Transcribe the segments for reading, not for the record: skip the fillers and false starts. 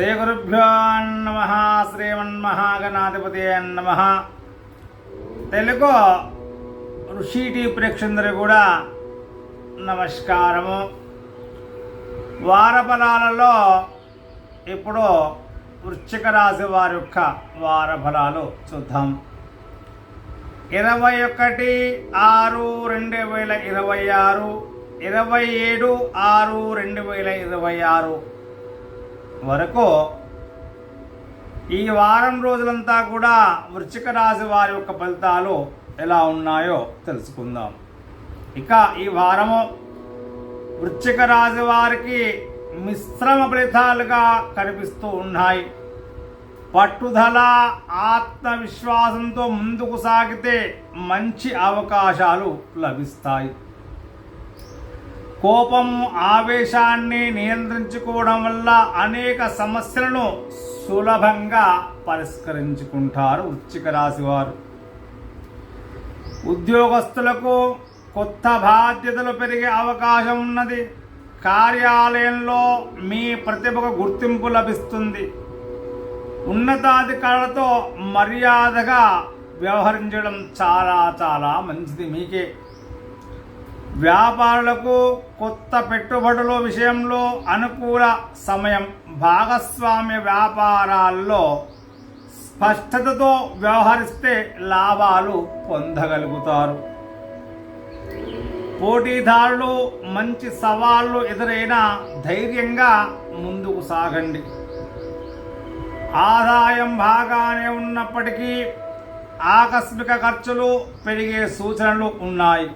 శ్రీ గురుభ్యో నమః. శ్రీమన్మహాగణాధిపతి నమః. తెలుగు ఋషి టీ ప్రేక్షకులందరూ కూడా నమస్కారము. వారఫలాలలో ఇప్పుడు వృశ్చిక రాశి వారి యొక్క వారఫలాలు చూద్దాం. 21/6/2026, 27/6/2026 వరకు ఈ వారం రోజులంతా కూడా వృశ్చిక రాశి వారి యొక్క ఫలితాలు ఎలా ఉన్నాయో తెలుసుకుందాం. ఇక ఈ వారము వృశ్చిక రాశి వారికి మిశ్రమ ఫలితాలుగా కనిపిస్తూ ఉన్నాయి. పట్టుదల, ఆత్మవిశ్వాసంతో ముందుకు సాగితే మంచి అవకాశాలు లభిస్తాయి. కోపము, ఆవేశాన్ని నియంత్రించుకోవడం వల్ల అనేక సమస్యలను సులభంగా పరిష్కరించుకుంటారు వృశ్చిక రాశి వారు. ఉద్యోగస్తులకు కొత్త బాధ్యతలు పెరిగే అవకాశం ఉన్నది. కార్యాలయంలో మీ ప్రతిభకు గుర్తింపు లభిస్తుంది. ఉన్నతాధికారులతో మర్యాదగా వ్యవహరించడం చాలా మంచిది మీకే. వ్యాపారులకు కొత్త పెట్టుబడుల విషయంలో అనుకూల సమయం. భాగస్వామ్య వ్యాపారాల్లో స్పష్టతతో వ్యవహరిస్తే లాభాలు పొందగలుగుతారు. పోటీదారులు మంచి సవాళ్లు ఎదురైనా ధైర్యంగా ముందుకు సాగండి. ఆదాయం బాగానే ఉన్నప్పటికీ ఆకస్మిక ఖర్చులు పెరిగే సూచనలు ఉన్నాయి.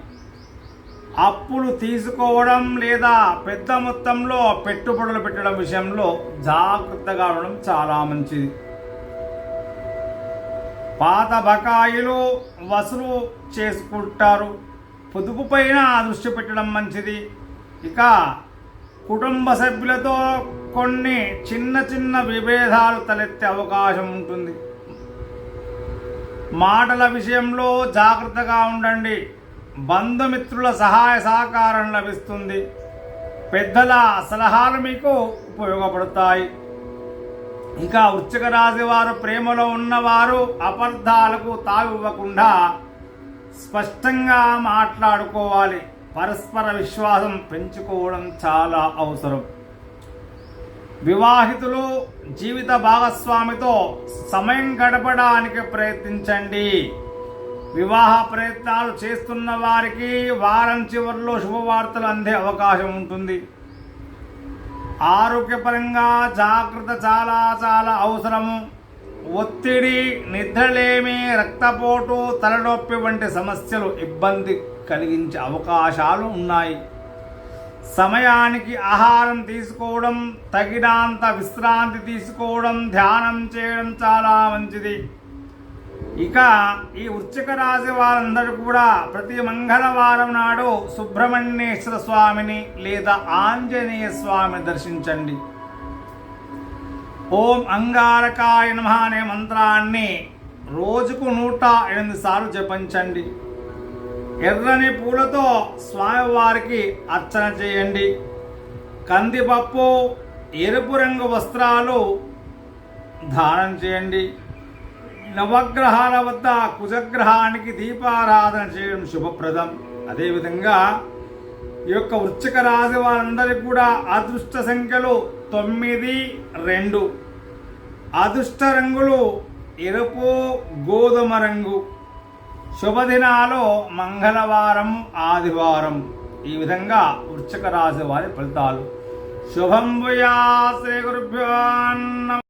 అప్పులు తీసుకోవడం లేదా పెద్ద మొత్తంలో పెట్టుబడులు పెట్టడం విషయంలో జాగ్రత్తగా ఉండడం చాలా మంచిది. పాత బకాయిలు వసూలు చేసుకుంటారు. పొదుపు పైన దృష్టి పెట్టడం మంచిది. ఇక కుటుంబ సభ్యులతో కొన్ని చిన్న విభేదాలు తలెత్తే అవకాశం ఉంటుంది. మాటల విషయంలో జాగ్రత్తగా ఉండండి. బంధుమిత్రుల సహాయ సహకారం లభిస్తుంది. పెద్దల సలహాలు మీకు ఉపయోగపడతాయి. ఇక వృశ్చిక రాశి వారు ప్రేమలో ఉన్నవారు అపార్థాలకు తావివ్వకుండా స్పష్టంగా మాట్లాడుకోవాలి. పరస్పర విశ్వాసం పెంచుకోవడం చాలా అవసరం. వివాహితులు జీవిత భాగస్వామితో సమయం గడపడానికి ప్రయత్నించండి. వివాహ ప్రయత్నాలు చేస్తున్న వారికి వారం చివరిలో శుభవార్తలు అందే అవకాశం ఉంటుంది. ఆరోగ్యపరంగా జాగ్రత్త చాలా అవసరము. ఒత్తిడి, నిద్రలేమి, రక్తపోటు, తలనొప్పి వంటి సమస్యలు ఇబ్బంది కలిగించే అవకాశాలు ఉన్నాయి. సమయానికి ఆహారం తీసుకోవడం, తగినంత విశ్రాంతి తీసుకోవడం, ధ్యానం చేయడం చాలా మంచిది. ఇక ఈ వృశ్చిక రాశి వారందరూ కూడా ప్రతి మంగళవారం నాడు సుబ్రహ్మణ్యేశ్వర స్వామిని లేదా ఆంజనేయ స్వామిని దర్శించండి. ఓం అంగారకాయ నమః అనే మంత్రాన్ని రోజుకు 108 సార్లు జపించండి. ఎర్రని పూలతో స్వామివారికి అర్చన చేయండి. కందిపప్పు, ఎరుపు రంగు వస్త్రాలు దానం చేయండి. నవగ్రహాల వద్ద కుజగ్రహానికి దీపారాధన చేయడం శుభప్రదం. అదేవిధంగా ఈ యొక్క వృశ్చిక రాశి వారందరికీ కూడా అదృష్ట సంఖ్యలు 9, 2. అదృష్ట రంగులు ఎరుపు, గోధుమ రంగు. శుభదినాలు మంగళవారం, ఆదివారం. ఈ విధంగా వృశ్చిక రాశి వారి ఫలితాలు. శుభం భూయాత్. శ్రీ గురుభ్యో నమః.